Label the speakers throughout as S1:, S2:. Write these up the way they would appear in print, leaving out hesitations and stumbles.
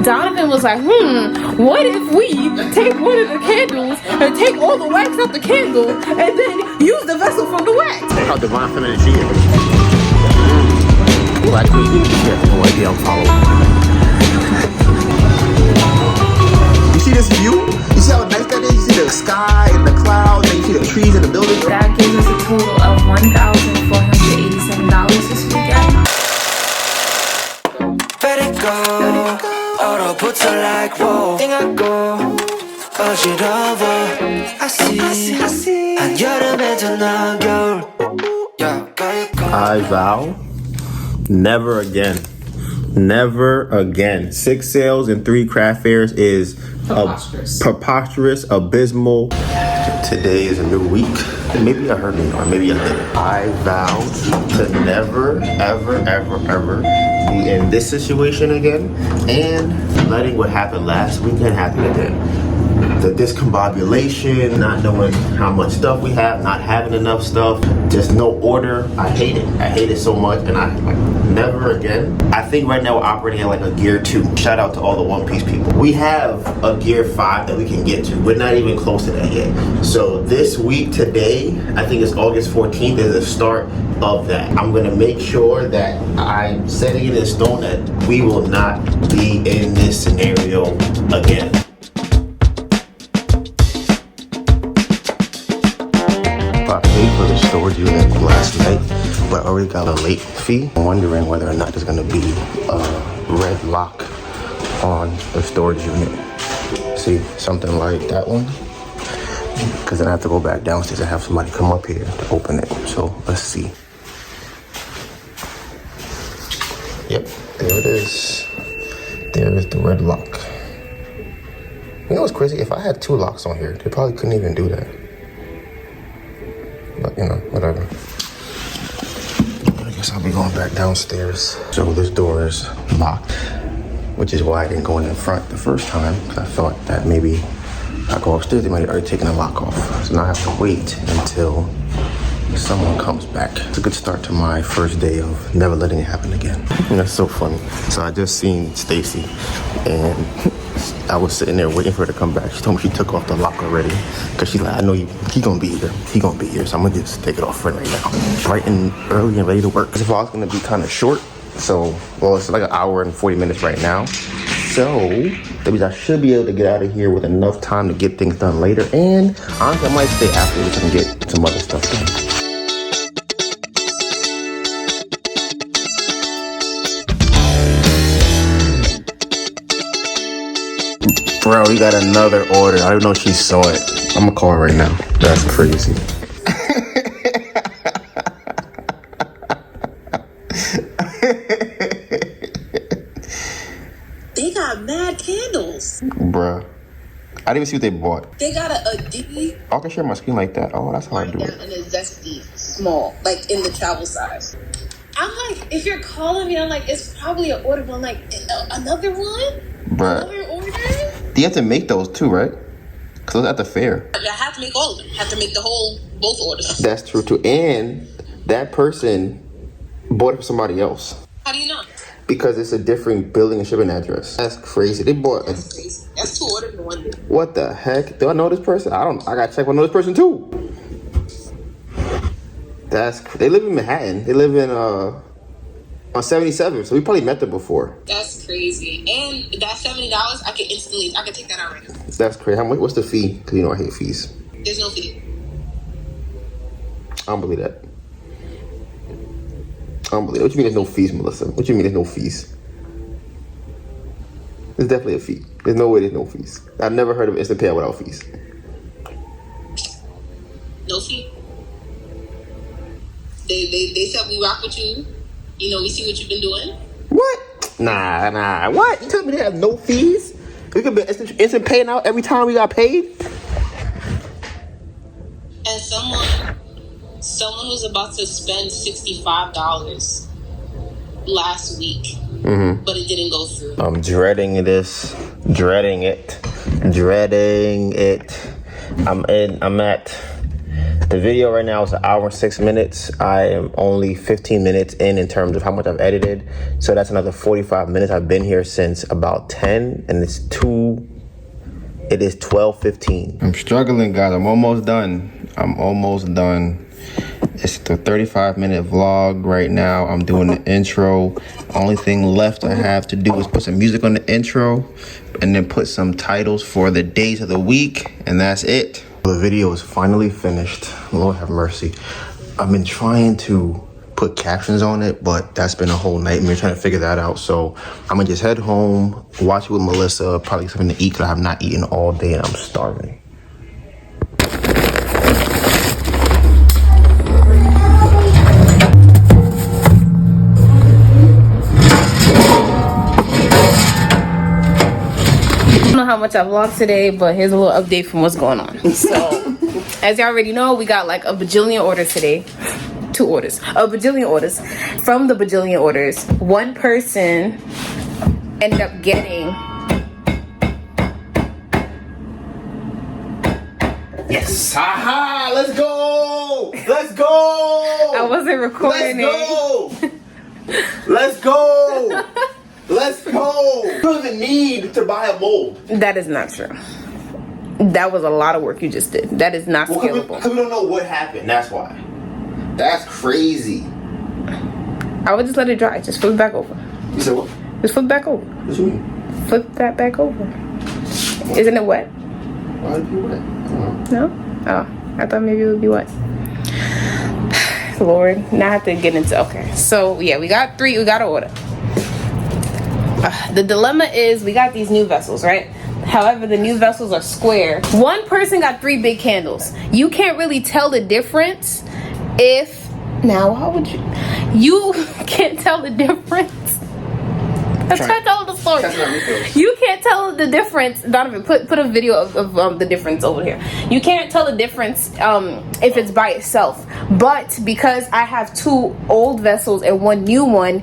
S1: Donovan was like, what if we take one of the candles and take all the wax out the candle and then use the vessel from the wax?
S2: How divine feminine she is. Black queen. She has no idea I'm following. You see this view? You see how nice that is? You see the sky and the clouds, and you see the trees and the buildings.
S1: That gives us a total of $1,487 this weekend.
S3: Let it go. 얼어붙어 like whoa. 띵하고 어지러워. I see. 한여름에도 넌 겨울.
S2: I vow, never again. Never again. 6 sales and 3 craft fairs is preposterous, abysmal. Today is a new week. Maybe I heard me or maybe I didn't. I vow to never, ever, ever, ever be in this situation again and letting what happened last weekend happen again. The discombobulation, not knowing how much stuff we have, not having enough stuff, just no order. I hate it. I hate it so much, and I like never again. I think right now we're operating at like a gear 2. Shout out to all the One Piece people. We have a gear 5 that we can get to. We're not even close to that yet. So this week, today, I think it's August 14th, is the start of that. I'm gonna make sure that I'm setting it in stone that we will not be in this scenario again. I paid for the storage unit last night, but I already got a late fee. I'm wondering whether or not there's gonna be a red lock on the storage unit. See, something like that one. Because then I have to go back downstairs and have somebody come up here to open it. So let's see. Yep, there it is. There is the red lock. You know what's crazy? If I had 2 locks on here, they probably couldn't even do that. But you know, whatever. I guess I'll be going back downstairs. So this door is locked, which is why I didn't go in front the first time, because I thought that maybe if I go upstairs, they might have already taken the lock off. So now I have to wait until someone comes back. It's a good start to my first day of never letting it happen again. That's so funny. So I just seen Stacy, and I was sitting there waiting for her to come back. She told me she took off the lock already, because she's like, I know he gonna be here. He gonna be here, so I'm gonna just take it off right now. Right and early and ready to work. Because if I was gonna be kind of short, so, well, it's like an hour and 40 minutes right now. So, that means I should be able to get out of here with enough time to get things done later. And honestly, I might stay afterwards and get some other stuff done. Bro, we got another order. I don't know if she saw it. I'm gonna call her right now. That's crazy.
S4: They got mad candles.
S2: Bruh. I didn't even see what they bought.
S4: They got a D.
S2: I can share my screen like that. Oh, that's how I do it.
S4: And a zesty small, like in the travel size. I'm like, if you're calling me, I'm like, it's probably an order, but I'm like, another one?
S2: Bruh.
S4: Another order?
S2: You have to make those too, right? Because those at the fair.
S4: I have to make all of them. I have to make both orders.
S2: That's true too. And that person bought it for somebody else.
S4: How do you know?
S2: Because it's a different billing and shipping address. That's crazy. They bought
S4: That's crazy. That's 2 orders in one day.
S2: What the heck? Do I know this person? I gotta check if I know this person too. They live in Manhattan. They live in on 77, so we probably met them before.
S4: That's crazy. And that $70, I can take that out right now.
S2: That's crazy. How much? What's the fee? Because you know I hate fees.
S4: There's no fee.
S2: I don't believe that. I don't believe it. What you mean there's no fees, Melissa? What you mean there's no fees? There's definitely a fee. There's no way there's no fees. I've never heard of instant payout without fees.
S4: No fee. They said we rock with you. You know, we see what you've been doing.
S2: What? Nah. What? You telling me they have no fees? We could be instant paying out every time we got paid?
S4: And someone was about to spend $65 last week, but it didn't go through.
S2: I'm dreading it. The video right now is an hour and 6 minutes. I am only 15 minutes in terms of how much I've edited. So that's another 45 minutes. I've been here since about 10 and it is 12:15. I'm struggling, guys. I'm almost done. It's the 35-minute vlog right now. I'm doing the intro. Only thing left I have to do is put some music on the intro and then put some titles for the days of the week, and that's it. The video is finally finished. Lord have mercy. I've been trying to put captions on it, but that's been a whole nightmare trying to figure that out. So I'm gonna just head home, watch it with Melissa, probably get something to eat because I have not eaten all day and I'm starving.
S1: I don't know how much I vlogged today, but here's a little update from what's going on. So, as y'all already know, we got like a bajillion orders today. 2 orders. A bajillion orders. From the bajillion orders, one person ended up getting...
S2: Yes! Haha! Let's go! Let's go!
S1: I wasn't recording it.
S2: Let's go! Let's go! You don't even need to buy a mold.
S1: That is not true. That was a lot of work you just did. That is not scalable.
S2: Because we don't know what happened. That's why. That's crazy.
S1: I would just let it dry. Just flip it back over.
S2: You said what?
S1: Just flip it back over.
S2: What you mean?
S1: Flip that back over. Isn't it wet?
S2: Why would it be wet?
S1: No? Oh, I thought maybe it would be wet. Lord, now I have to get into... Okay, so yeah, we got to order. The dilemma is we got these new vessels, right? However, the new vessels are square. One person got 3 big candles. You can't really tell the difference if... Now, how would you... You can't tell the difference. I'm trying to tell the story. You can't tell the difference. Donovan, put a video of the difference over here. You can't tell the difference if it's by itself. But because I have 2 old vessels and 1 new one,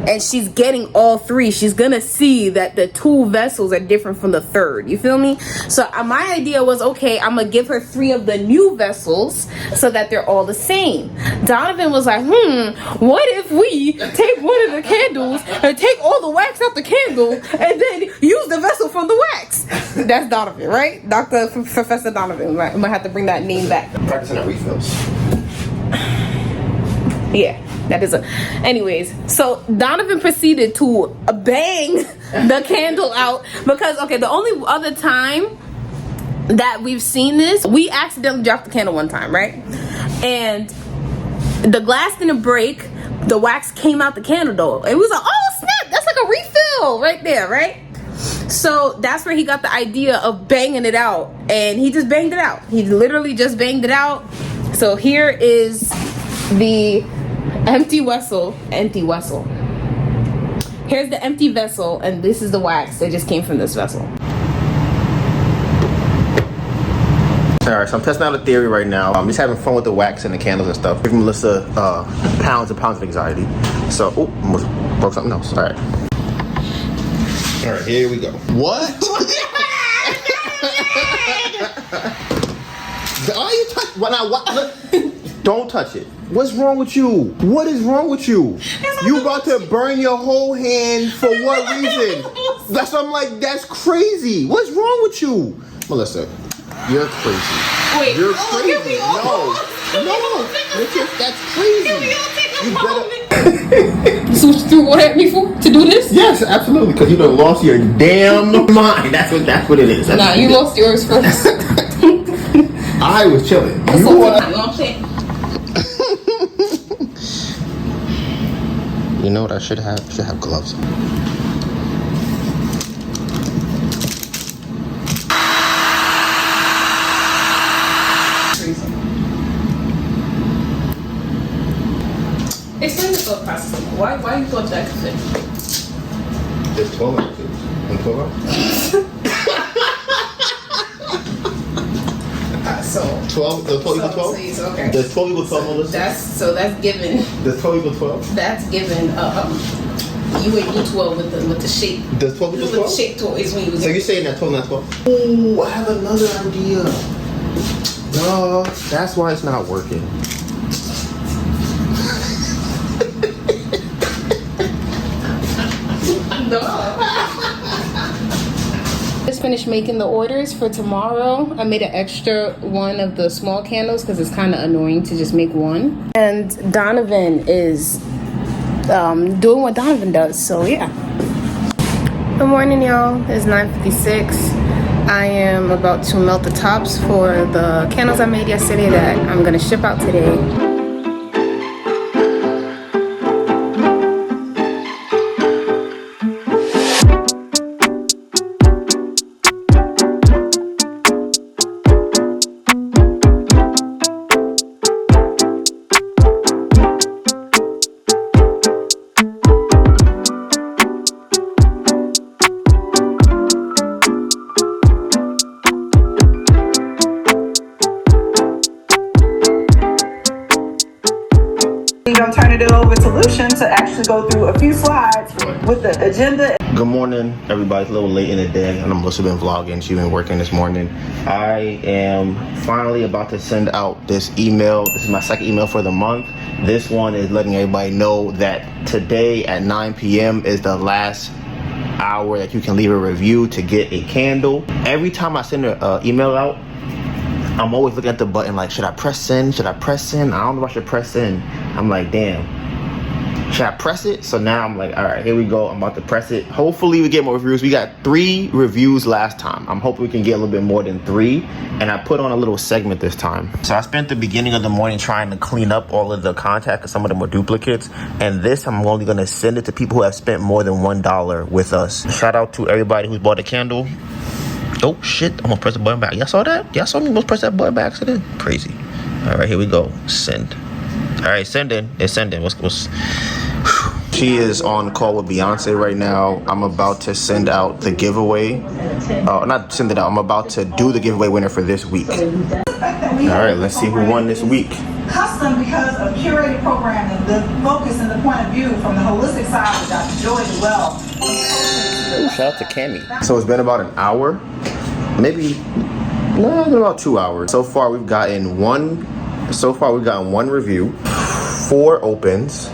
S1: and she's getting all 3, she's gonna see that the 2 vessels are different from the 3rd. You feel me? So my idea was, okay, I'm gonna give her 3 of the new vessels so that they're all the same. Donovan was like, what if we take one of the candles and take all the wax out the candle and then use the vessel from the wax? That's Donovan, right? Professor Donovan. I might have to bring that name back.
S2: Practicing at refills.
S1: Yeah, that is anyways, so Donovan proceeded to bang the candle out because, okay, the only other time that we've seen this, we accidentally dropped the candle one time, right? And the glass didn't break. The wax came out the candle though. It was like, oh snap, that's like a refill right there, right? So that's where he got the idea of banging it out, and he just banged it out. He literally just banged it out. So here is the empty vessel. Here's the empty vessel, and this is the wax that just came from this vessel.
S2: Alright, so I'm testing out a theory right now. I'm just having fun with the wax and the candles and stuff. Giving Melissa pounds and pounds of anxiety. So, almost broke something else. Alright. Alright, here we go. What? Are you touch? Don't touch it. What's wrong with you? What is wrong with you? You about to burn your whole hand for what reason? That's I'm like, that's crazy. What's wrong with you? Melissa, you're crazy.
S1: Wait,
S2: you're crazy. No, that's crazy. You better.
S1: So what you threw water at me for? To do this?
S2: Yes, absolutely. Because you done lost your damn mind. That's what it is.
S1: Nah, you lost yours first.
S2: I was chilling. You know what I should have? I should have gloves on.
S1: Explain the thought process. Why you thought that could fit?
S2: There's 12 hours. And 12 hours?
S1: So
S2: 12? Does 12 equal 12?
S1: Okay.
S2: Does 12 equal 12, Melissa?
S1: That's given.
S2: Does 12 equal 12?
S1: That's given. You ain't do 12 with the shape.
S2: Does 12 equal 12?
S1: With the shape toys when you was.
S2: So you're saying that 12 not 12? Oh, I have another idea. No, that's why it's not working.
S1: Just finished making the orders for tomorrow. I made an extra one of the small candles because it's kind of annoying to just make one. And Donovan is doing what Donovan does, so yeah. Good morning, y'all. It's 9:56. I am about to melt the tops for the candles I made yesterday that I'm gonna ship out today.
S5: I'm turning it over to Lucian to actually go through a few slides with the agenda.
S2: Good morning, everybody. It's a little late in the day, and I'm also been vlogging. She's been working this morning. I am finally about to send out this email. This is my second email for the month. This one is letting everybody know that today at 9 p.m. is the last hour that you can leave a review to get a candle. Every time I send an email out, I'm always looking at the button like, should I press send? Should I press send? I don't know if I should press send. I'm like, damn, should I press it? So now I'm like, all right, here we go. I'm about to press it. Hopefully we get more reviews. We got 3 reviews last time. I'm hoping we can get a little bit more than 3. And I put on a little segment this time. So I spent the beginning of the morning trying to clean up all of the contact because some of them were duplicates. And this, I'm only going to send it to people who have spent more than $1 with us. Shout out to everybody who's bought a candle. Oh shit, I'm gonna press the button back. Y'all saw that? Y'all saw me almost press that button by accident? Crazy. All right, here we go. Send. All right, sending. It's sending. What's She is on call with Beyonce right now. I'm about to send out the giveaway. Not send it out. I'm about to do the giveaway winner for this week. All right, let's see who won this week.
S5: Custom because of curated programming, the focus and the point of view from the holistic side of Dr. Joy as well.
S2: Ooh, shout out to Cammy. So it's been about an hour, maybe about 2 hours. So far we've gotten one review, 4 opens.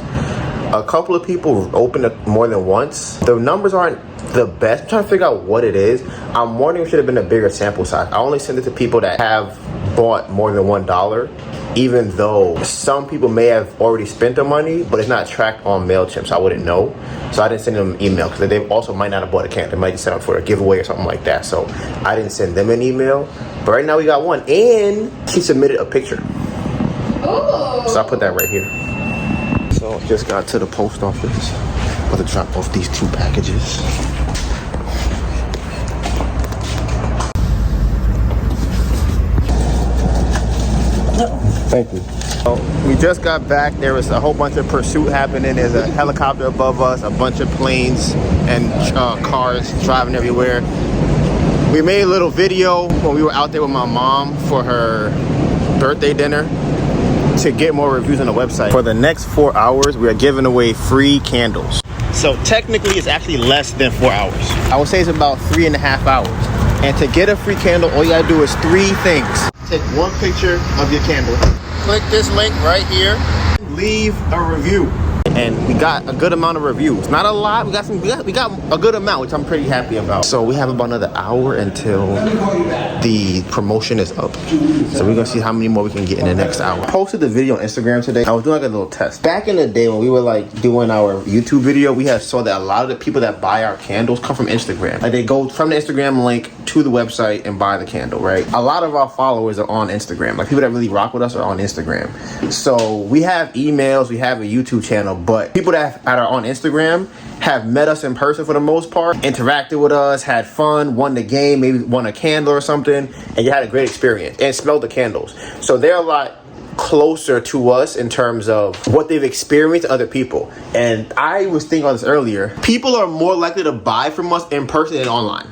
S2: A couple of people opened it more than once. The numbers aren't the best. I'm trying to figure out what it is. I'm wondering if it should have been a bigger sample size. I only send it to people that have bought more than $1, even though some people may have already spent the money, but it's not tracked on MailChimp, so I wouldn't know. So I didn't send them an email because they also might not have bought a candle. They might just set up for a giveaway or something like that. So I didn't send them an email. But right now we got one, and she submitted a picture. Ooh. So I put that right here. So just got to the post office. About to drop off these 2 packages. Thank you. So we just got back. There was a whole bunch of pursuit happening. There's a helicopter above us, a bunch of planes and cars driving everywhere. We made a little video when we were out there with my mom for her birthday dinner to get more reviews on the website. For the next 4 hours, we are giving away free candles. So technically, it's actually less than 4 hours. I would say it's about 3.5 hours. And to get a free candle, all you gotta do is 3 things. Take 1 picture of your candle. Click this link right here. Leave a review. And we got a good amount of reviews. Not a lot. We got a good amount, which I'm pretty happy about. So we have about another hour until the promotion is up. So we're gonna see how many more we can get in the next hour. I posted the video on Instagram today. I was doing like a little test. Back in the day when we were like doing our YouTube video, we saw that a lot of the people that buy our candles come from Instagram. Like they go from the Instagram link to the website and buy the candle, right? A lot of our followers are on Instagram. Like people that really rock with us are on Instagram. So we have emails, we have a YouTube channel, but people that are on Instagram have met us in person for the most part, interacted with us, had fun, won the game, maybe won a candle or something, and you had a great experience and smelled the candles. So they're a lot closer to us in terms of what they've experienced to other people. And I was thinking on this earlier, people are more likely to buy from us in person than online.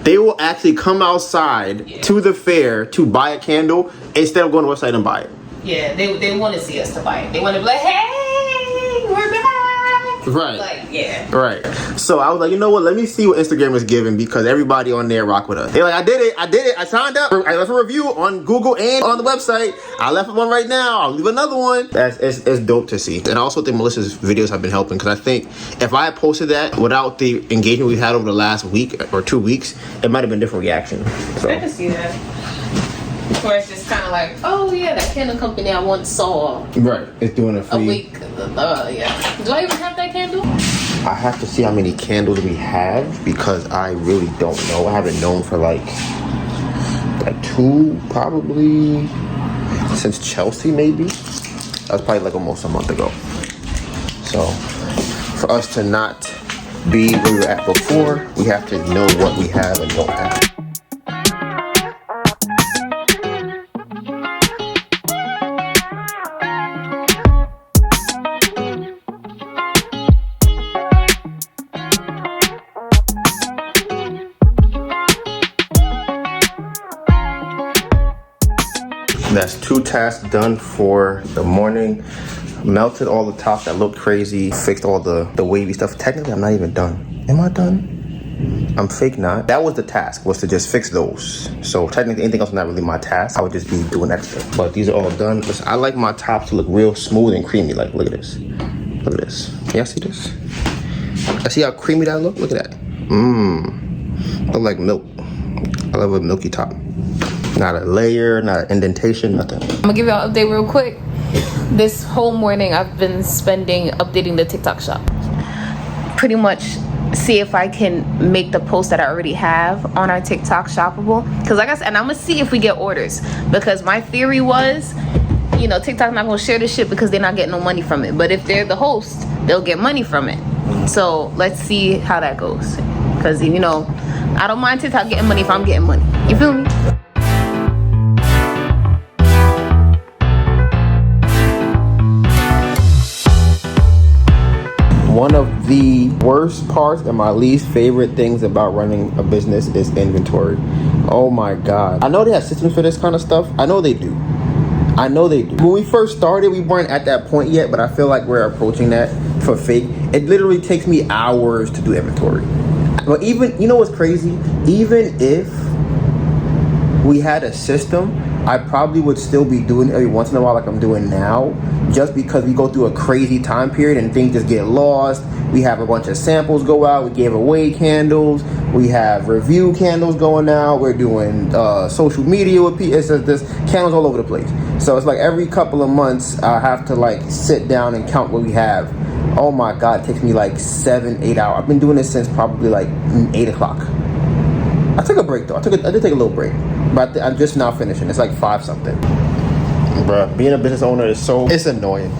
S2: They will actually come outside to the fair to buy a candle instead of going to the website and buy it.
S1: Yeah, they want to see us to buy it. They want to be like, hey, we're back.
S2: Right.
S1: Like, yeah.
S2: Right. So I was like, you know what? Let me see what Instagram is giving because everybody on there rock with us. They're like, I did it. I signed up. I left a review on Google and on the website. I left one right now. I'll leave another one. It's dope to see. And I also think Melissa's videos have been helping because I think if I had posted that without the engagement we've had over the last week or 2 weeks, it might have been different reaction. So.
S1: I can see that. Where it's just kind of like, oh yeah, that candle company I once saw.
S2: Right. It's doing a free.
S1: A week. Yeah. Do I even have that candle?
S2: I have to see how many candles we have because I really don't know. I haven't known for like 2 probably since Chelsea maybe. That was probably like almost a month ago. So for us to not be where we were at before, we have to know what we have and don't have. That's 2 tasks done for the morning. Melted all the top that looked crazy. Fixed all the wavy stuff. Technically, I'm not even done. Am I done? I'm fake not. That was the task, was to just fix those. So technically, anything else is not really my task. I would just be doing extra. But these are all done. Listen, I like my tops to look real smooth and creamy. Like, look at this. Look at this. Can y'all see this? I see how creamy that look? Look at that. Look like milk. I love a milky top. Not a layer, not an indentation, nothing.
S1: I'm gonna give y'all an update real quick. This whole morning I've been spending updating the TikTok shop. Pretty much see if I can make the post that I already have on our TikTok shoppable. Because like I said, and I'm gonna see if we get orders. Because my theory was, you know, TikTok's not gonna share this shit because they're not getting no money from it. But if they're the host, they'll get money from it. So let's see how that goes. Because, you know, I don't mind TikTok getting money if I'm getting money. You feel me?
S2: One of the worst parts and my least favorite things about running a business is inventory. Oh my God. I know they have systems for this kind of stuff. I know they do. When we first started, we weren't at that point yet, but I feel like we're approaching that for fake. It literally takes me hours to do inventory. But even, you know what's crazy? Even if we had a system, I probably would still be doing it every once in a while like I'm doing now, just because we go through a crazy time period and things just get lost. We have a bunch of samples go out. We gave away candles. We have review candles going out. We're doing social media with people. It's just this candles all over the place. So it's like every couple of months I have to like sit down and count what we have. Oh my God, it takes me like 7-8 hours. I've been doing this since probably like 8 o'clock. I took a break though. I did take a little break, but I'm just now finishing. It's like 5 something. Bruh, being a business owner is it's annoying.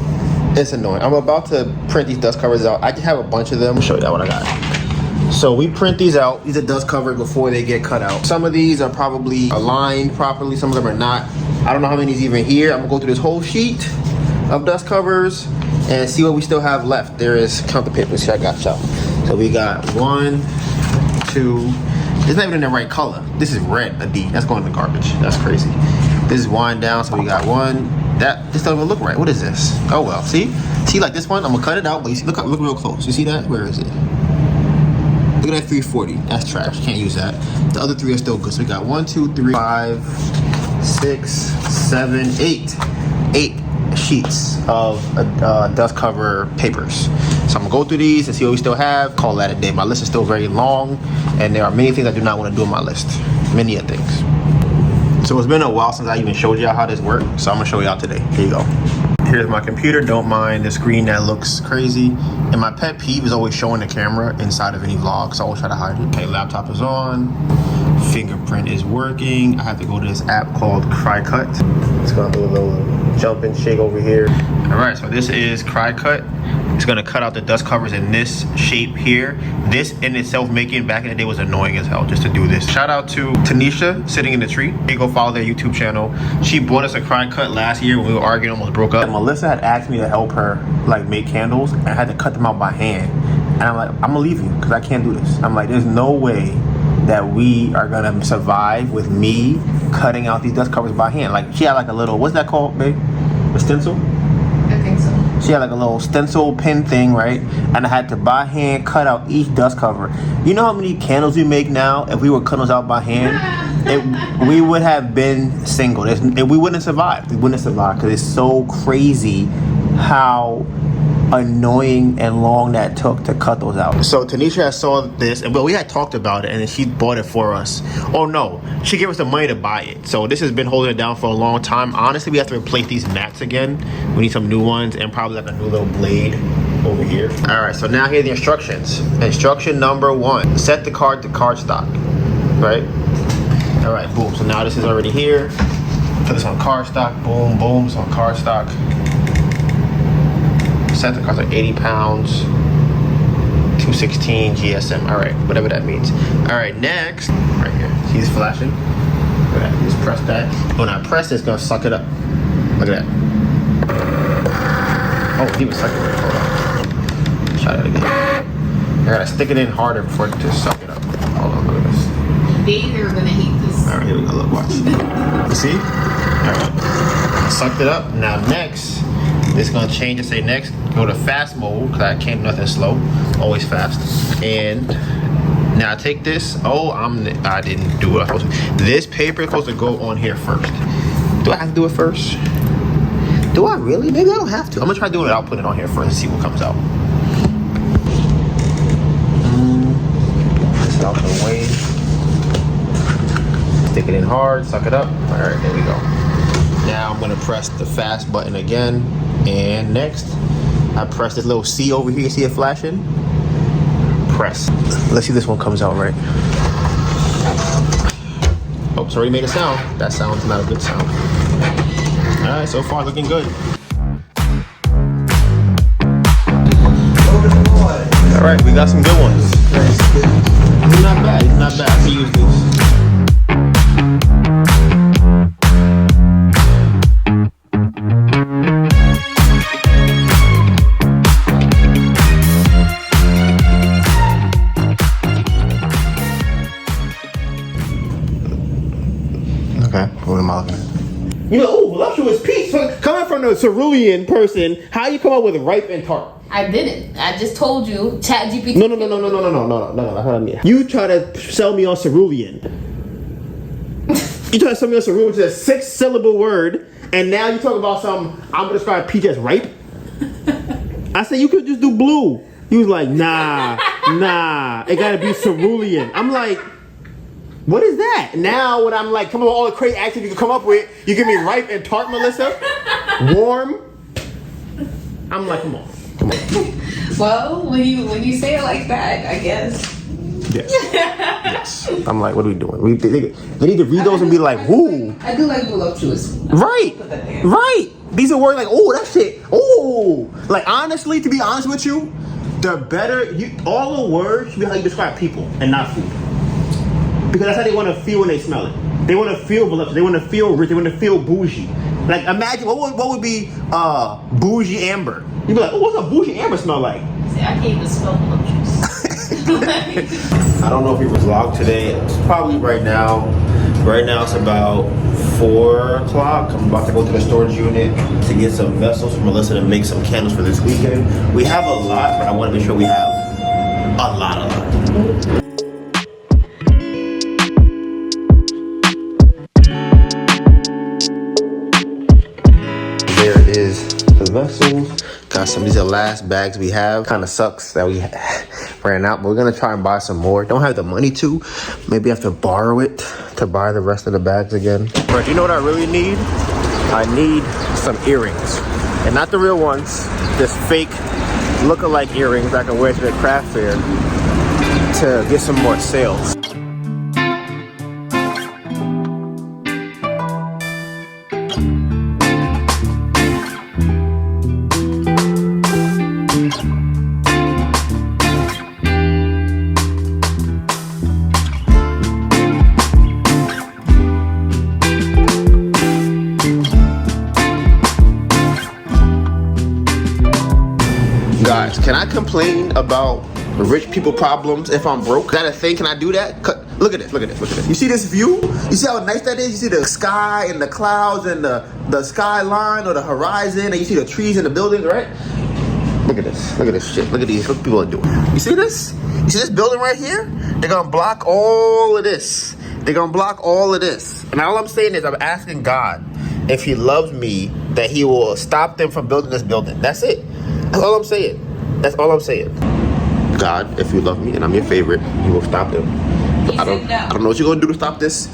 S2: It's annoying. I'm about to print these dust covers out. I can have a bunch of them. I'll show you what I got. So we print these out. These are dust covers before they get cut out. Some of these are probably aligned properly. Some of them are not. I don't know how many is even here. I'm gonna go through this whole sheet of dust covers and see what we still have left. There is, count the papers here, I got y'all. So we got 1, 2, it's not even in the right color. This is red, a D. That's going in the garbage. That's crazy. This is wind down, so we got 1. This doesn't even look right. What is this? Oh well, see like this one, I'm gonna cut it out, but you see, look real close. You see that? Where is it? Look at that 340. That's trash. Can't use that. The other 3 are still good. So we got 1, 2, 3, 5, 6, 7, 8. 8 sheets of dust cover papers. So I'm gonna go through these and see what we still have. Call that a day. My list is still very long, and there are many things I do not want to do on my list. Many things. So it's been a while since I even showed y'all how this works. So I'm gonna show y'all today. Here you go. Here's my computer. Don't mind the screen that looks crazy. And my pet peeve is always showing the camera inside of any vlog, so I always try to hide it. Okay, laptop is on. Fingerprint is working. I have to go to this app called Cricut. It's gonna do a little jump and shake over here. All right, so this is Cricut. It's gonna cut out the dust covers in this shape here. This in itself making back in the day was annoying as hell just to do this. Shout out to Tanisha sitting in the tree. You go follow their YouTube channel. She bought us a Cricut last year when we were arguing, almost broke up. And Melissa had asked me to help her like make candles, and I had to cut them out by hand. And I'm like, I'm gonna leave you because I can't do this. I'm like, there's no way that we are gonna survive with me cutting out these dust covers by hand. Like she had like a little, what's that called, babe? A stencil?
S1: I think so.
S2: She had like a little stencil pin thing, right? And I had to by hand cut out each dust cover. You know how many candles we make now? If we were cutting those out by hand, we would have been single. We wouldn't have survived. We wouldn't have survived because it's so crazy how annoying and long that took to cut those out. So Tanisha saw this, and we had talked about it, and then she bought it for us. Oh no, she gave us the money to buy it. So this has been holding it down for a long time. Honestly, we have to replace these mats again. We need some new ones and probably like a new little blade over here. All right, so now here are the instructions. Instruction number 1: set the card to cardstock. Right? All right, boom. So now this is already here. Put this on cardstock. Boom, boom. It's on cardstock. Set the cost like 80 pounds, 216 GSM. All right, whatever that means. All right, next, right here. See this flashing? Look at that. Just press that. When I press it, it's gonna suck it up. Look at that. Oh, it even sucked it right. Hold on. Try that again. I gotta stick it in harder before it to suck it up. Hold on, look at this.
S4: They are gonna hate this.
S2: All right, here we go. Look, watch. You see? All right. Sucked it up. Now next. It's gonna change and say next, go to fast mode, because I can't do nothing slow, always fast. And now I take this, I didn't do what I was supposed to. This paper is supposed to go on here first. Do I have to do it first? Do I really? Maybe I don't have to. I'm gonna try doing it, I'll put it on here first and see what comes out. This out the way. Stick it in hard, suck it up. All right, there we go. Now I'm gonna press the fast button again. And next, I press this little C over here. You see it flashing? Press. Let's see if this one comes out right. Oh, it's already made a sound. That sound's not a good sound. All right, so far looking good. All right, we got some good ones. It's not bad. It's not bad. I can use this. You know, oh, voluptuous peach. Coming from the cerulean person, how you come up with ripe and tart?
S1: I didn't. I just told you. ChatGPT.
S2: No. That's what I mean. You try to sell me on cerulean. You try to sell me on cerulean, which is a 6-syllable word, and now you talk about some. I'm gonna describe peach as ripe. I said you could just do blue. He was like, nah. It gotta be cerulean. I'm like. What is that? Now when I'm like, come up with all the crazy actions you can come up with, you give me ripe and tart, Melissa? Warm? I'm like, come on.
S1: Well, when you say it like that, I guess.
S2: Yes. I'm like, what are we doing? They need to read those and be like, whoo.
S1: I do like voluptuous.
S2: Right. These are words like, oh, that shit. Oh. Like, honestly, to be honest with you, the better, all the words should be how you describe people and not food. Because that's how they want to feel when they smell it. They want to feel voluptuous. They want to feel rich. They want to feel bougie. Like, imagine, what would be bougie amber? You'd be like, oh, what's a bougie amber smell like?
S1: See, I can't even smell voluptuous.
S2: I don't know if we were vlogged today. It's probably right now. Right now it's about 4 o'clock. I'm about to go to the storage unit to get some vessels for Melissa to make some candles for this weekend. We have a lot, but I want to make sure we have a lot. There it is, the vessels. Got some, these are the last bags we have. Kind of sucks that we ran out, but we're gonna try and buy some more. Don't have the money to. Maybe have to borrow it to buy the rest of the bags again. But you know what I really need? I need some earrings. And not the real ones, just fake look-alike earrings I can wear to the craft fair to get some more sales. Guys, can I complain about rich people problems if I'm broke? Is that a thing? Can I do that? Look at this, look at this, look at this. You see this view? You see how nice that is? You see the sky and the clouds and the skyline or the horizon, and you see the trees and the buildings, right? Look at this shit. Look at these, what people are doing. You see this? You see this building right here? They're gonna block all of this. They're gonna block all of this. And all I'm saying is I'm asking God if he loves me, that he will stop them from building this building. That's it. That's all I'm saying. That's all I'm saying. God, if you love me and I'm your favorite, you will stop them. I don't know what you're gonna do to stop this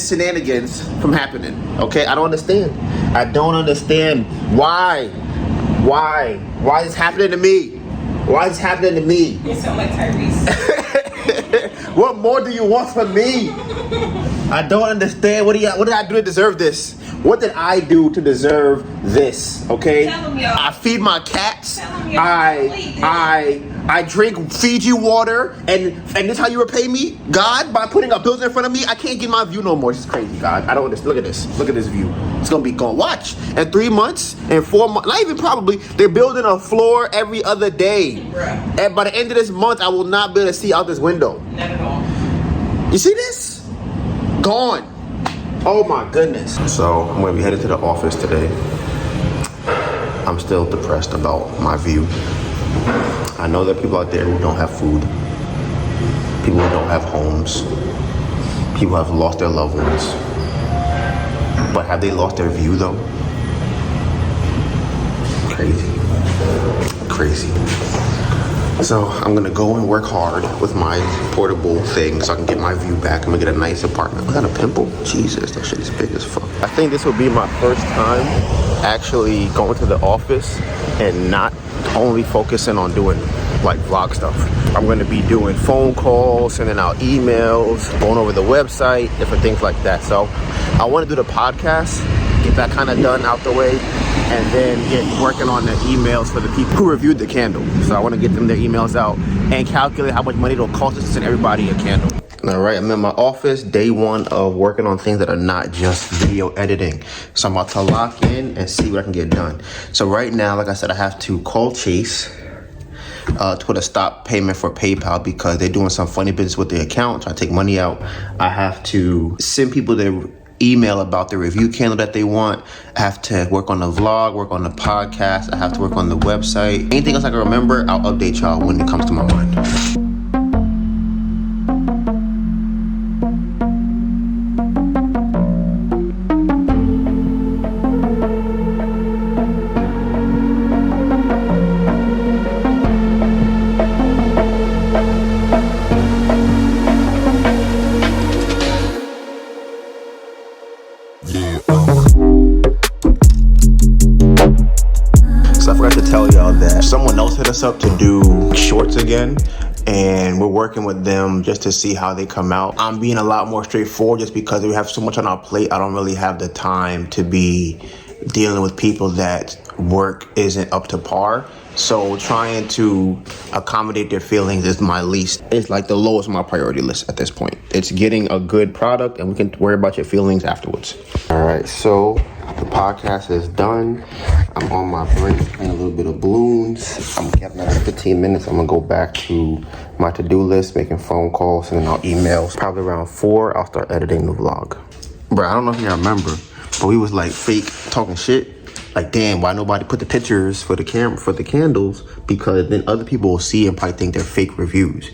S2: shenanigans from happening. Okay, I don't understand. I don't understand why is this happening to me? Why is this happening to me?
S1: You sound like Tyrese.
S2: What more do you want from me? I don't understand. What did I do to deserve this? What did I do to deserve this? Okay,
S1: Tell them, y'all.
S2: I feed my cats.
S1: Tell them, y'all.
S2: I drink Fiji water, and this is how you repay me, God, by putting a building in front of me. I can't get my view no more. This is crazy, God. I don't understand. Look at this. Look at this view. It's gonna be gone. Watch. In 3 months, in 4 months, not even probably, they're building a floor every other day.
S1: Bruh.
S2: And by the end of this month, I will not be able to see out this window.
S1: Not at all.
S2: You see this? Gone. Oh my goodness. So I'm gonna be headed to the office today. I'm still depressed about my view. I know there are people out there who don't have food. People who don't have homes. People who have lost their loved ones. But have they lost their view though? Crazy. So I'm gonna go and work hard with my portable thing so I can get my view back. I'm gonna get a nice apartment. I got a pimple? Jesus, that shit is big as fuck. I think this will be my first time actually going to the office and not only focusing on doing like vlog stuff. I'm gonna be doing phone calls, sending out emails, going over the website, different things like that. So I wanna do the podcast, get that kind of done out the way, and then get working on the emails for the people who reviewed the candle. So I want to get them their emails out and calculate how much money it'll cost us to send everybody a candle. All right, I'm in my office, day one of working on things that are not just video editing. So I'm about to lock in and see what I can get done. So right now, like I said, I have to call Chase to put a stop payment for PayPal because they're doing some funny business with the account, trying to take money out. I have to send people their email about the review candle that they want. I have to work on the vlog, work on the podcast. I have to work on the website. Anything else I can remember, I'll update y'all when it comes to my mind. So I forgot to tell y'all that someone else hit us up to do shorts again, and we're working with them just to see how they come out. I'm being a lot more straightforward just because we have so much on our plate. I don't really have the time to be dealing with people that work isn't up to par. So trying to accommodate their feelings is it's like the lowest on my priority list at this point. It's getting a good product and we can worry about your feelings afterwards. All right, so the podcast is done. I'm on my break, playing a little bit of balloons. I'm getting another 15 minutes. I'm gonna go back to my to-do list, making phone calls, sending out emails. Probably around 4, I'll start editing the vlog. Bro, I don't know if you remember, but we was like fake talking shit. Like, damn, why nobody put the pictures for the candles? Because then other people will see and probably think they're fake reviews.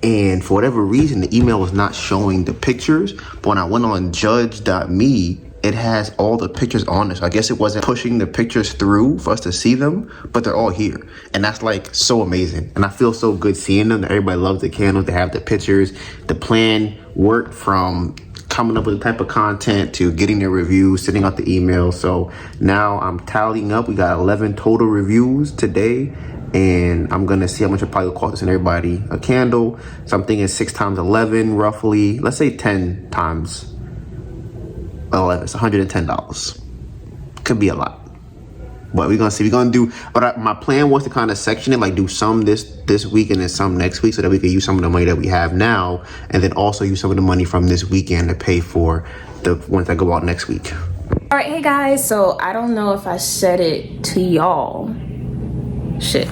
S2: And for whatever reason, the email was not showing the pictures. But when I went on judge.me, it has all the pictures on it. So I guess it wasn't pushing the pictures through for us to see them, but they're all here. And that's like so amazing. And I feel so good seeing them. Everybody loves the candles. They have the pictures. The plan worked from coming up with the type of content to getting their reviews, sending out the emails. So now I'm tallying up. We got 11 total reviews today. And I'm gonna see how much it probably cost to send everybody a candle. So I'm thinking 6 times 11, roughly, let's say 10 times 11, it's $110. Could be a lot. But we're gonna see. We're gonna do. But my plan was to kind of section it, like do some this week and then some next week, so that we could use some of the money that we have now, and then also use some of the money from this weekend to pay for the ones that go out next week.
S1: All right, hey guys. So I don't know if I said it to y'all. Shit.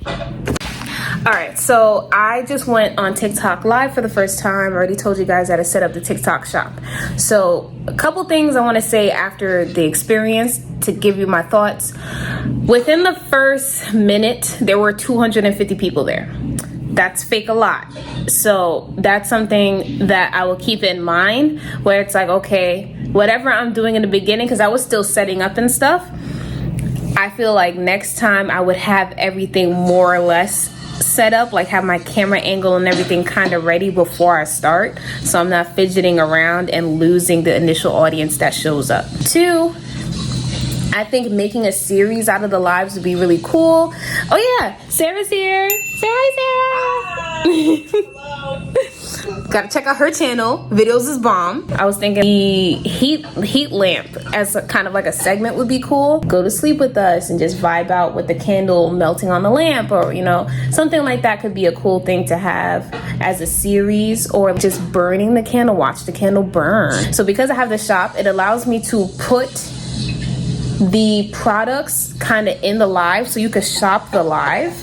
S1: All All right, so I just went on TikTok live for the first time. I already told you guys that I set up the TikTok shop. So a couple things I want to say after the experience to give you my thoughts. Within the first minute, there were 250 people there. That's fake a lot. So that's something that I will keep in mind, where it's like, okay, whatever I'm doing in the beginning, because I was still setting up and stuff, I feel like next time I would have everything more or less set up, like have my camera angle and everything kind of ready before I start, so I'm not fidgeting around and losing the initial audience that shows up. 2, I think making a series out of the lives would be really cool. Oh yeah, Sarah's here. Hi, Sarah. Gotta check out her channel. Videos is bomb. I was thinking the heat lamp as a kind of like a segment would be cool. Go to sleep with us and just vibe out with the candle melting on the lamp, or you know, something like that could be a cool thing to have as a series, or just burning the candle, watch the candle burn. So because I have the shop, it allows me to put the products kind of in the live, so you can shop the live,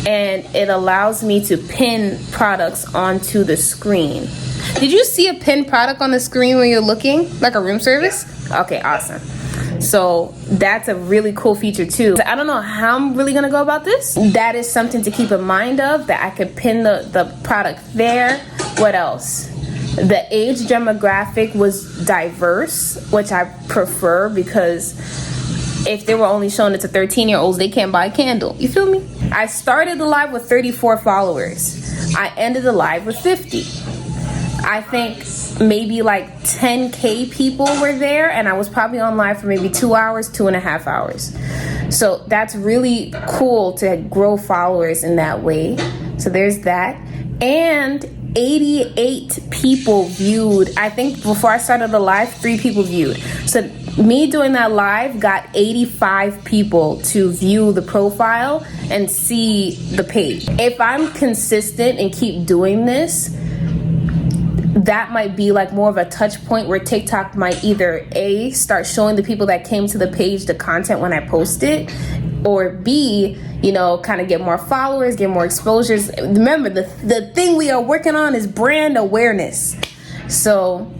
S1: and it allows me to pin products onto the screen. Did you see a pinned product on the screen when you're looking, like a room service? Okay, awesome. So that's a really cool feature too. I don't know how I'm really gonna go about this. That is something to keep in mind of, that I could pin the product there. What else? The age demographic was diverse, which I prefer, because if they were only showing it to 13-year-olds, they can't buy a candle. You feel me? I started the live with 34 followers. I ended the live with 50. I think maybe like 10K people were there, and I was probably on live for maybe 2 hours, 2.5 hours. So that's really cool to grow followers in that way. So there's that. And 88 people viewed. I think before I started the live, 3 people viewed. So me doing that live got 85 people to view the profile and see the page. If I'm consistent and keep doing this, that might be like more of a touch point where TikTok might either A, start showing the people that came to the page the content when I post it, or B, you know, kind of get more followers, get more exposures. Remember, the thing we are working on is brand awareness. So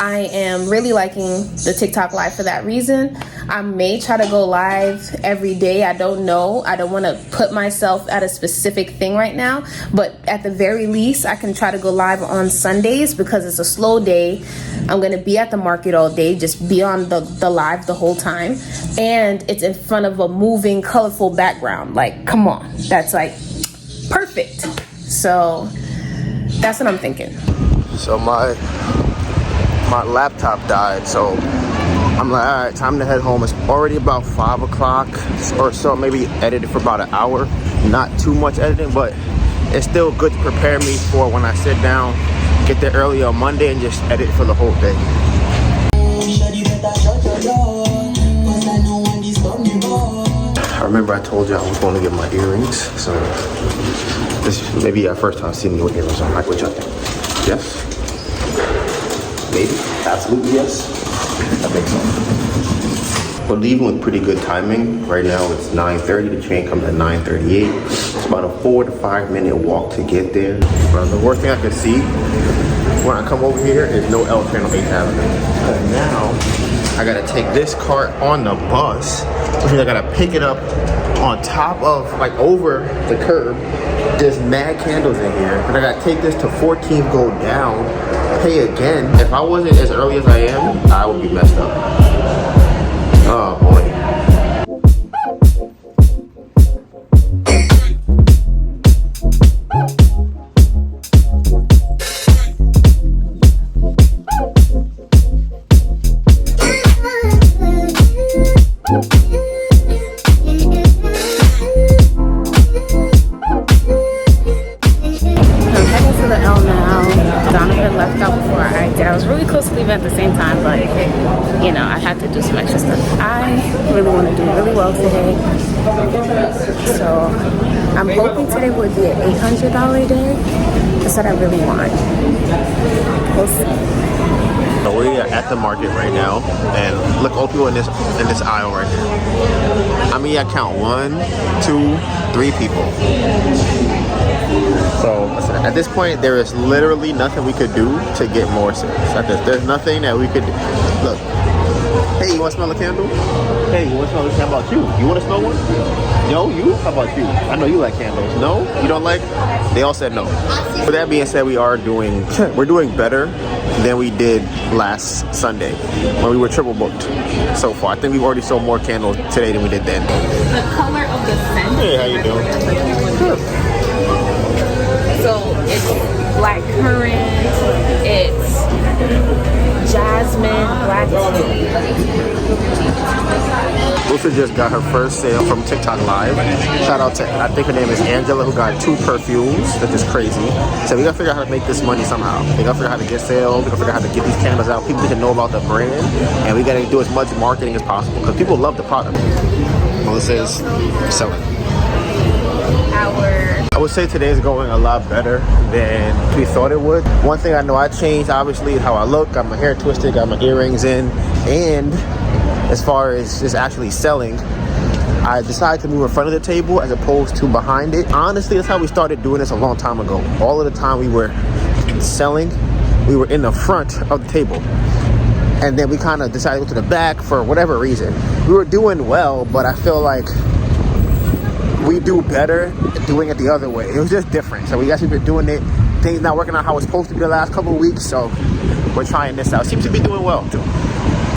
S1: I am really liking the TikTok live for that reason. I may try to go live every day. I don't know. I don't want to put myself at a specific thing right now, but at the very least, I can try to go live on Sundays because it's a slow day. I'm going to be at the market all day, just be on the live the whole time. And it's in front of a moving, colorful background. Like, come on. That's like perfect. So that's what I'm thinking.
S2: So my laptop died, so I'm like, all right, time to head home. It's already about 5 o'clock or so. Maybe edited for about an hour. Not too much editing, but it's still good to prepare me for when I sit down, get there early on Monday and just edit for the whole day. I remember I told you I was going to get my earrings, so this may be our first time seeing me with earrings on. Like, what y'all think? Yes? Maybe? Absolutely yes? I think so. We're leaving with pretty good timing. Right now it's 9:30. The train comes at 9:38. It's about a 4 to 5 minute walk to get there. But the worst thing I could see when I come over here is no L train on 8th Avenue. And now I gotta take this cart on the bus, which means I gotta pick it up on top of, like, over the curb. There's mad candles in here. And I gotta take this to 14th, go down, pay again. If I wasn't as early as I am, I would be messed up. Oh boy.
S1: At the same time, but you know, I had to do some extra stuff. I really want to do really well today, so I'm hoping today would be an $800 day. That's what I really want. We'll see.
S2: So we are at the market right now, and look, all people in this aisle right here. I mean, I count 1, 2, 3 people. So listen, at this point, there is literally nothing we could do to get more sales. There's nothing that we could do. Look. Hey, you want to smell a candle? Hey, you want to smell a candle? How about you? You want to smell one? No, you? How about you? I know you like candles. No? You don't like? They all said no. With that being said, we're doing better than we did last Sunday when we were triple booked so far. I think we've already sold more candles today than we did then.
S1: The color of the scent.
S2: Hey, how you doing? Good.
S1: So it's black currant, it's jasmine, black tea.
S2: Lucia just got her first sale from TikTok Live. Shout out to, I think her name is Angela, who got 2 perfumes. That's just crazy. So we gotta figure out how to make this money somehow. We gotta figure out how to get sales. We gotta figure out how to get these candles out. People need to know about the brand, and we gotta do as much marketing as possible because people love the product. Melissa is selling. I would say today is going a lot better than we thought it would. One thing I know I changed, obviously, is how I look. Got my hair twisted, got my earrings in, and as far as just actually selling, I decided to move in front of the table as opposed to behind it. Honestly, that's how we started doing this a long time ago. All of the time we were selling, we were in the front of the table. And then we kind of decided to go to the back for whatever reason. We were doing well, but I feel like we do better doing it the other way. It was just different. So we actually been doing it. Things not working out how it's supposed to be the last couple of weeks. So we're trying this out. Seems to be doing well too.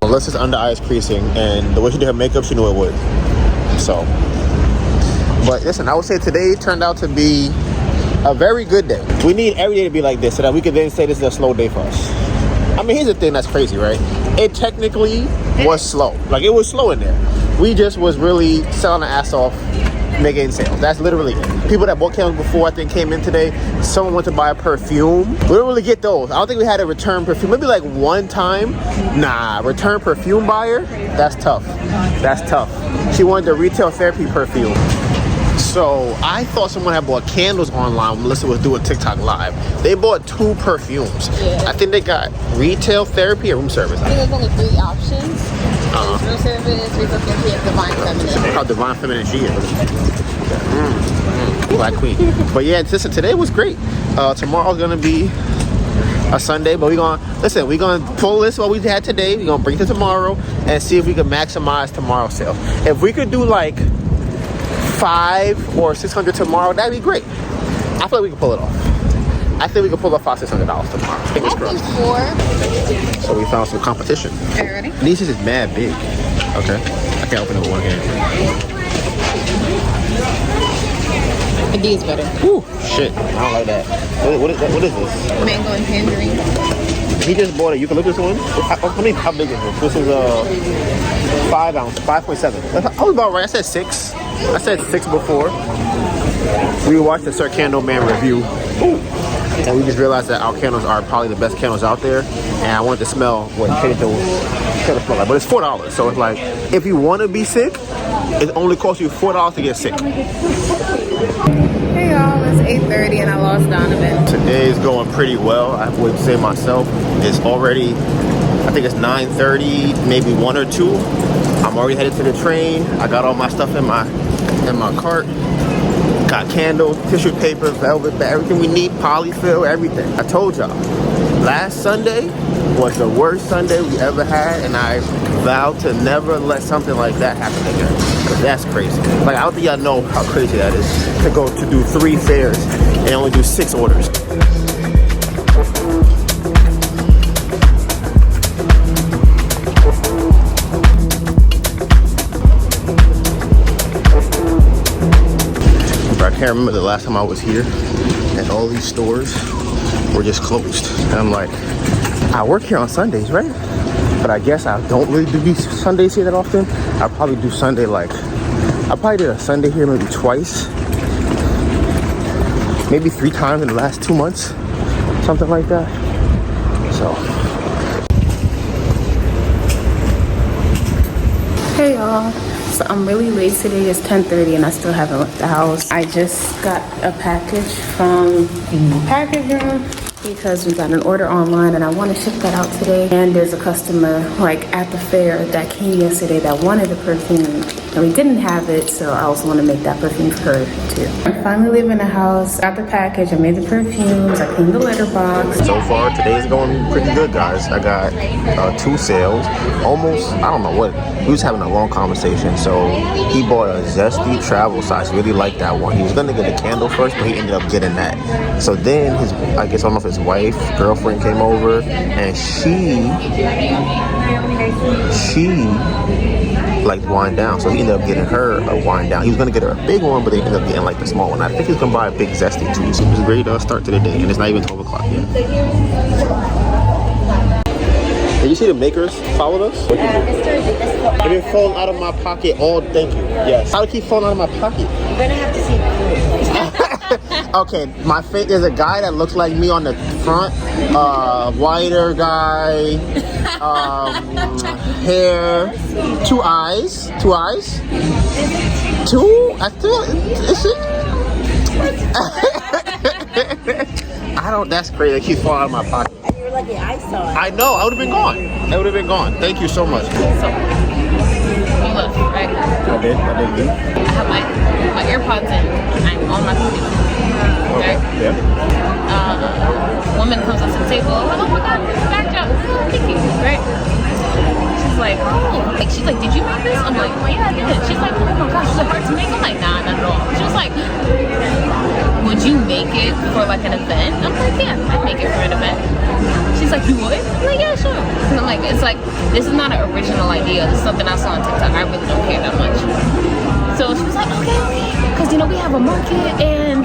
S2: Melissa's under eye is creasing, and the way she did her makeup, she knew it would. So, but listen, I would say today turned out to be a very good day. We need every day to be like this so that we can then say this is a slow day for us. I mean, here's the thing that's crazy, right? It technically was slow. Like, it was slow in there. We just was really selling our ass off, making sales. That's literally it. People that bought candles before, I think, came in today. Someone went to buy a perfume. We don't really get those. I don't think we had a return perfume. Maybe like one time. Nah, return perfume buyer? That's tough. That's tough. She wanted the retail therapy perfume. So I thought someone had bought candles online when Melissa was doing TikTok Live. They bought 2 perfumes. Yeah. I think they got retail therapy or room service.
S1: I think there's only 3 options. Room service, retail therapy, and divine feminine.
S2: How divine feminine she is. Black queen. But yeah, listen, today was great. Tomorrow's gonna be a Sunday, but we're gonna pull this what we had today. We're gonna bring it to tomorrow and see if we can maximize tomorrow's sales. If we could do like 500 or 600 tomorrow, that'd be great. I feel like we can pull it off. I think we can pull off $500-$600 tomorrow. Fingers crossed. 4. So we found some competition.
S1: Okay, ready?
S2: These is mad big. Okay. I can't open it with one hand.
S1: The D is better.
S2: Whew, shit. I don't like that. What is this?
S1: Mango and tangerine.
S2: He just bought a eucalyptus one. How big is this? This is a 5 ounce, 5.7. I was about right. I said 6. I said 6 before. We watched the Sir Candle Man review. And we just realized that our candles are probably the best candles out there. And I wanted to smell what candle smell like. But it's $4. So it's like, if you want to be sick, it only costs you $4 to get sick.
S1: Hey y'all, it's 8:30 and I lost Donovan.
S2: Today is going pretty well, I would say myself. It's already, I think it's 9:30, maybe 1 or 2. I'm already headed to the train. I got all my stuff in my cart. Got candles, tissue paper, velvet bag, everything we need, polyfill, everything. I told y'all, last Sunday was the worst Sunday we ever had, and I vowed to never let something like that happen again. Because that's crazy. Like, I don't think y'all know how crazy that is to go to do 3 fairs and only do 6 orders. I can't remember the last time I was here and all these stores were just closed. And I'm like, I work here on Sundays, right? But I guess I don't really do these Sundays here that often. I probably do Sunday I probably did a Sunday here maybe twice. Maybe 3 times in the last 2 months. Something like that. So.
S1: Hey y'all. So I'm really late today. It's 10:30 and I still haven't left the house. I just got a package from the package room. because we got an order online and I want to ship that out today. And there's a customer like at the fair that came yesterday that wanted the perfume and we didn't have it, so I also want to make that perfume for her too. I finally live in the house, got the package, I made the perfumes, I cleaned the litter box.
S2: So far today is going pretty good, guys. I got 2 sales, almost, I don't know what, we was having a long conversation. So he bought a Zesty travel size, really liked that one. He was gonna get a candle first, but he ended up getting that. So then his, I guess I don't know if his wife, girlfriend came over and she liked wind down, so he ended up getting her a wind down. He was gonna get her a big one, but they ended up getting like the small one. I think he's gonna buy a big Zesty too. So it was a great start to the day, and it's not even 12 o'clock yet. Did you see the makers followed us? It been falling out of my pocket all. Thank you. Yes. How did it keep falling out of my pocket?
S6: You're gonna have to see the
S2: Okay, my face. There's a guy that looks like me on the front. Whiter guy. Hair. 2 eyes. 2 eyes. 2? I still. Is it? I don't. That's crazy. It keeps falling out of my pocket.
S6: You were lucky I saw it.
S2: I know. I would have been gone. I would have been gone. Thank you so much.
S1: So, you look, right?
S2: I did.
S1: I have my AirPods in. I'm on my computer. Okay?
S2: Yeah.
S1: Woman comes up to the table. Oh my god, back job. Oh, thank you. Right? She's like, oh. Like, she's like, did you make this? I'm like, yeah, I did. She's like, oh my gosh, is it hard to make? I'm like, nah, not at all. She was like, would you make it for like an event? I'm like, yeah, I'd make it for an event. She's like, you would? I'm like, yeah, sure. Because I'm like, it's like, this is not an original idea. This is something I saw on TikTok. I really don't care that much. So she was like, okay. Because, you know, we have a market and,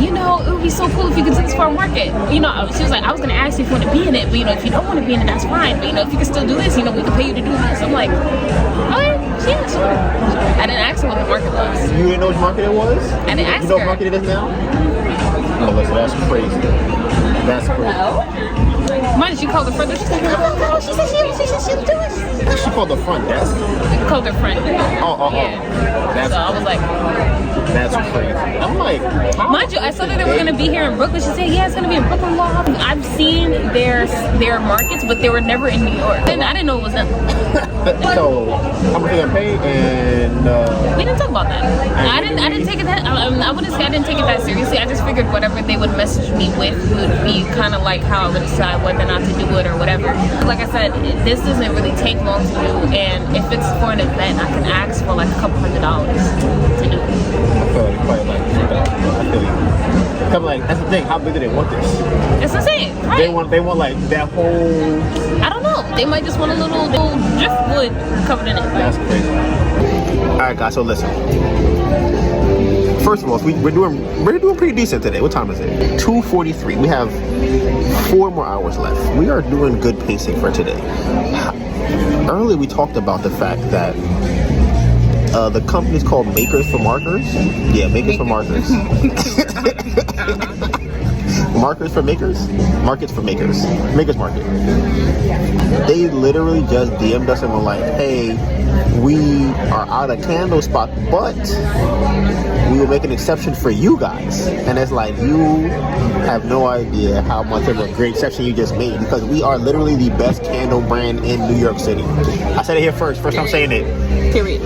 S1: you know, it would be so cool if you could do this for our market. You know, she was like, I was going to ask you if you want to be in it. But, you know, if you don't want to be in it, that's fine. But, you know, if you can still do this, you know, we can pay you to do this. I'm like, okay, yeah, sure. I didn't ask her what the market was.
S2: You didn't know which market it was?
S1: I didn't ask her.
S2: You know what market it is now? Oh, listen, that's crazy. That's crazy.
S1: Mind, she called the front desk. She's like, oh, she said she'll do it.
S2: She called the front desk?
S1: She called her friend.
S2: Oh.
S1: Yeah.
S2: That's
S1: So I was like,
S2: that's crazy. I'm like,
S1: mind you, I saw that they were going to be here in Brooklyn. She said, yeah, it's going to be in Brooklyn Loft. I've seen their markets, but they were never in New York. And I didn't know it was them.
S2: So, how much did I pay? And
S1: We didn't talk about that. I didn't take it that. I wouldn't say I didn't take it that seriously. I just figured whatever they would message me with would be kind of like how I would decide whether or not to do it or whatever. Like I said, this doesn't really take long to do, and if it's for an event, I can ask for like a couple $100 to do it.
S2: I feel like probably like $2,000. I feel you. I'm like, that's the thing. How big do they want this?
S1: It's insane, right?
S2: They want like that whole.
S1: I don't know. They might just want a little driftwood covered in it.
S2: That's crazy. All right, guys. So listen. First of all, we're doing pretty decent today. What time is it? 2:43. We have 4 more hours left. We are doing good pacing for today. Earlier, we talked about the fact that the company is called Makers for Markers. Yeah, Makers for Markers. Markers for Makers? Markets for Makers. Makers Market. They literally just DM'd us and were like, hey, we are out of candle spot, but we will make an exception for you guys. And it's like, you have no idea how much of a great exception you just made, because we are literally the best candle brand in New York City. I said it here first time saying it.
S1: Period.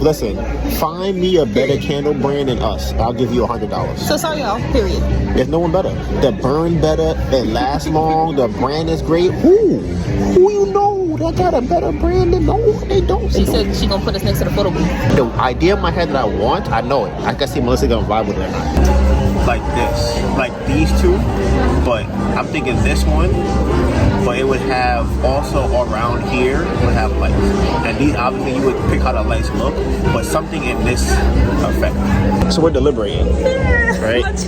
S2: Listen, find me a better candle brand than us. I'll give you $100.
S1: So sorry, y'all. Period.
S2: There's no one better. They burn better. They last long. The brand is great. Who you know that got a better brand than no? They don't.
S1: She said she gonna put us next to the photo booth.
S2: The idea in my head that I want, I know it. I can see Melissa gonna vibe with it or not. Like this, like these two, but I'm thinking this one. But it would have also around here would have lights, and these obviously you would pick how the lights look, but something in this effect. So we're deliberating, right?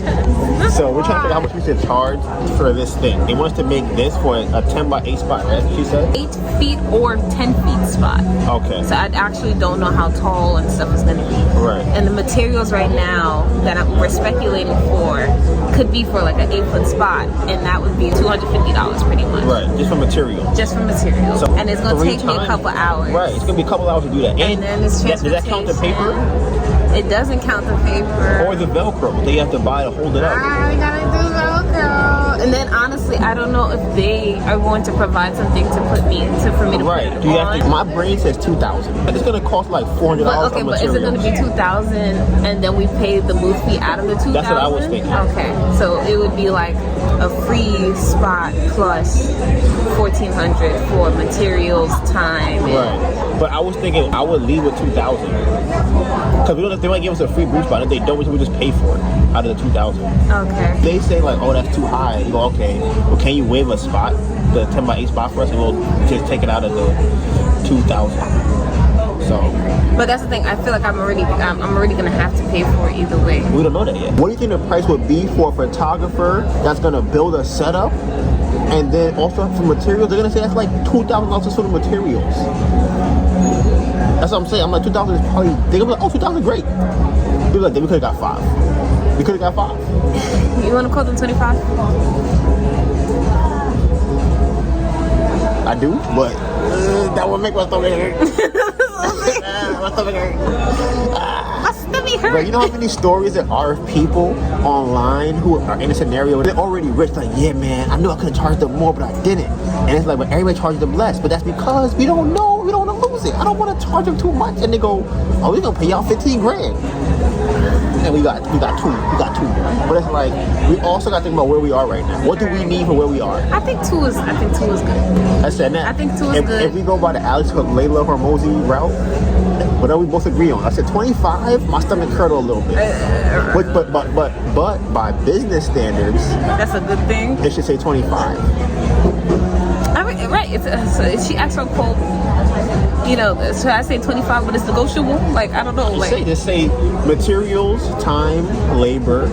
S2: So we're trying to figure out how much we should charge for this thing. They want us to make this for a 10 by 8 spot, right? She said
S1: 8 feet or 10 feet spot.
S2: Okay.
S1: So I actually don't know how tall and stuff is going to be.
S2: Right.
S1: And the materials right now that we're speculating for could be for like an 8-foot spot, and that would be $250 pretty much.
S2: Right. Just for material.
S1: Just for material.
S2: So
S1: and it's going to take me a couple hours.
S2: Right. It's going to be a couple hours to do that.
S1: And then it's
S2: does that count the paper?
S1: It doesn't count the paper.
S2: Or the Velcro that you have to buy to hold it up.
S1: We gotta do Velcro. I don't know if they are going to provide something to put me to for me to
S2: Right.
S1: put it
S2: Do you
S1: on.
S2: have to, my brain says $2,000. It's gonna cost like $400
S1: But, okay,
S2: on
S1: but is it
S2: materials.
S1: going to be $2,000 and then we pay the booth fee out of the $2,000?
S2: That's what I was thinking.
S1: Okay, so it would be like a free spot plus $1,400 for materials, time. And
S2: Right. But I was thinking I would leave with $2,000 because we don't. They might give us a free booth spot. If they don't, we just pay for it out of the $2,000.
S1: Okay.
S2: They say like, oh, that's too high. You go, okay. Well, can you waive a spot, the 10x8 spot for us, and we'll just take it out of the $2,000. So.
S1: But that's the thing. I feel like I'm already gonna have to pay for it either way.
S2: We don't know that yet. What do you think the price would be for a photographer that's gonna build a setup and then also for materials? They're gonna say that's like $2,000 just for the materials. That's what I'm saying. I'm like, 2,000 is probably. They're gonna be like, oh, 2,000 is great. People like, then we could have got 5. We could have got 5.
S1: You want to quote them 25?
S2: I do, but that would make my stomach hurt. My stomach hurt.
S1: My stomach hurt.
S2: But you know how many stories there are of people online who are in a scenario where they're already rich, like, yeah, man, I knew I could have charged them more, but I didn't. And it's like, but everybody charges them less, but that's because we don't know, we don't want to lose it. I don't want to charge them too much. And they go, oh, we're gonna pay y'all 15 grand. And we got two. But it's like, we also got to think about where we are right now. What do we need for where we are?
S1: I think two is good.
S2: I said that.
S1: I think 2 is good.
S2: If we go by the Alex Layla Hormozy route, whatever we both agree on. I said 25, my stomach curdled a little bit. But by business standards,
S1: That's a good thing.
S2: it should say 25.
S1: I mean, right. If she asks for a quote, you know, should I say 25, but it's negotiable? Like, I don't know. Like,
S2: Just say materials, time, labor,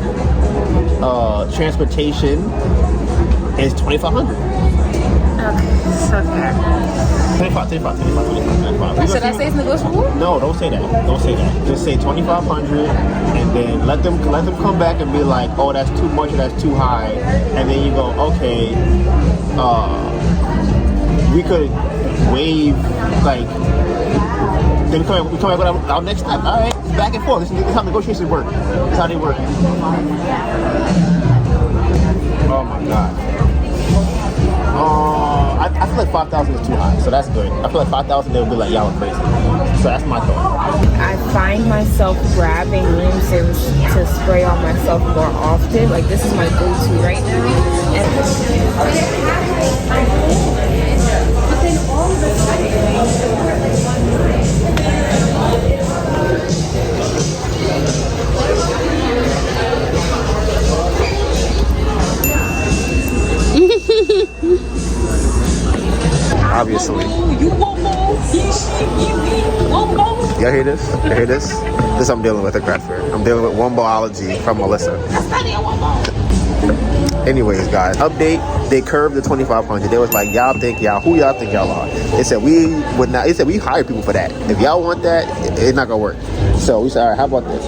S2: transportation is 2,500.
S1: okay, so fair.
S2: 25.
S1: Should I say it's negotiable?
S2: No, don't say that. Just say 2,500, and then let them come back and be like, oh, that's too much, or that's too high, and then you go, okay, we could waive, like, then we come back with our next step. All right, back and forth. This is how negotiations work. This is how they work. Oh my god. I feel like 5,000 is too high, so that's good. I feel like 5,000 they would be like, y'all are crazy. So that's my thought.
S1: I find myself grabbing room service to spray on myself more often. Like, this is my go-to right now.
S2: Obviously. Y'all hear this? This I'm dealing with at craft fair. I'm dealing with womboology from Melissa. Anyways, guys, update. They curved the 2,500. They was like, who y'all think y'all are? They said we would not. They said we hire people for that. If y'all want that, it's not gonna work. So we said, all right, how about this?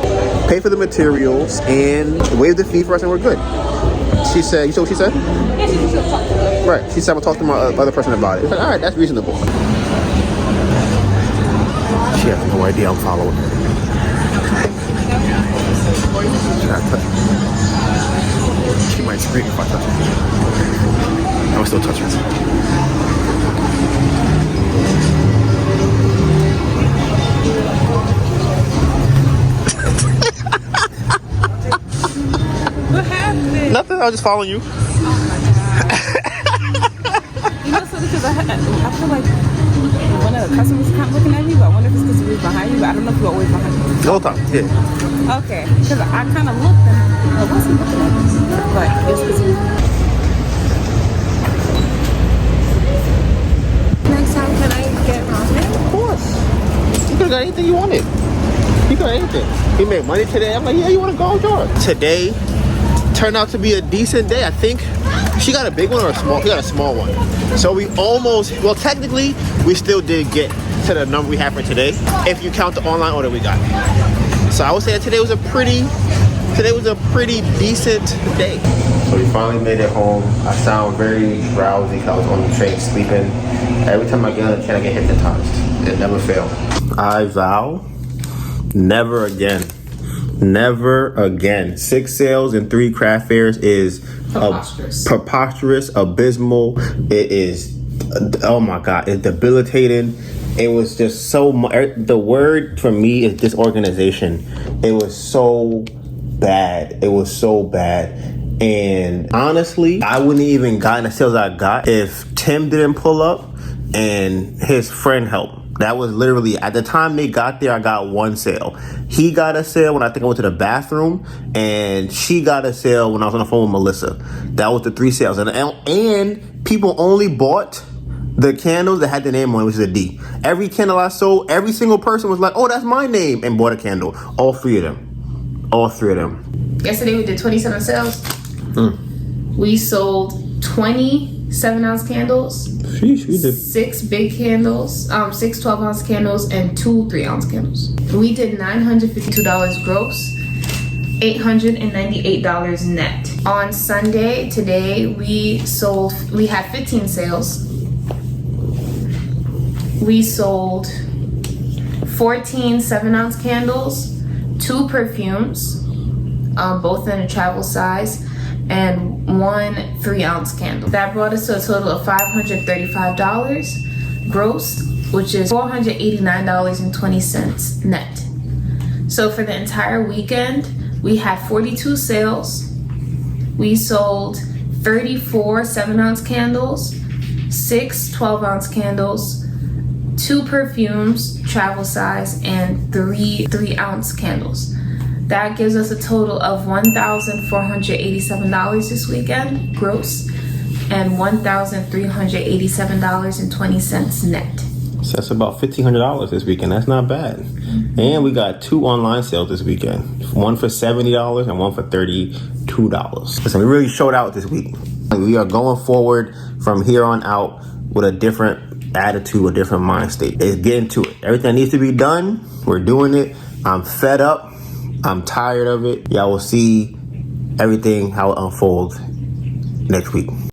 S2: Pay for the materials and waive the fee for us, and we're good. She said, you saw what she said?
S1: Yeah, she just talk to her.
S2: Right. She said, I'm gonna talk to my other person about it. It's like, all right, that's reasonable. She has no idea I'm following her. She might scream if I touch her. I'm still touching her.
S1: What happened?
S2: Nothing. I was just following you.
S1: You know, so because I feel like one of the customers kept looking at me, but I wonder if it's because we was behind you, but I don't know if you're always behind me.
S2: The whole time. Yeah.
S1: Okay, because I kind of looked and I wasn't looking at me, but it's because we... Next time, can I get ramen?
S2: Of course. You could have got anything you wanted. You could have anything. He made money today. I'm like, yeah, you want to go? Sure. Today turned out to be a decent day. I think she got a big one or a small. She got a small one. So we almost, well, technically, we still did get to the number we have for today, if you count the online order we got. So I would say that today was a pretty decent day. So we finally made it home. I sound very drowsy because I was on the train sleeping. Every time I get on the train, I get hypnotized. It never failed. I vow never again Never again. 6 sales and 3 craft fairs is preposterous, abysmal. It is, oh my God, it's debilitating. It was just so much. The word for me is disorganization. It was so bad. It was so bad. And honestly, I wouldn't even gotten the sales I got if Tim didn't pull up and his friend helped. That was literally, at the time they got there, I got 1 sale. He got a sale when I think I went to the bathroom, and she got a sale when I was on the phone with Melissa. That was the 3 sales. And people only bought the candles that had the name on it, which is a D. Every candle I sold, every single person was like, oh, that's my name, and bought a candle. All 3 of them. All 3 of them.
S1: Yesterday we did 27 sales. We sold 20 7-ounce candles.
S2: Sheesh, we did
S1: 6 big candles, 6 12-ounce candles, and 2 3-ounce candles. We did $952 gross, $898 net. On Sunday, today, we had 15 sales. We sold 14 7-ounce candles, 2 perfumes, both in a travel size, and 1 3-ounce candle. That brought us to a total of $535 gross, which is $489.20 net. So for the entire weekend, we had 42 sales. We sold 34 7-ounce candles, 6 12-ounce candles, 2 perfumes, travel size, and 3 3-ounce candles. That gives us a total of $1,487 this weekend, gross, and $1,387.20 net.
S2: So that's about $1,500 this weekend. That's not bad. And we got 2 online sales this weekend. One for $70 and one for $32. Listen, we really showed out this week. We are going forward from here on out with a different attitude, a different mind state. It's getting to it. Everything that needs to be done, we're doing it. I'm fed up. I'm tired of it. Y'all will see everything, how it unfolds next week.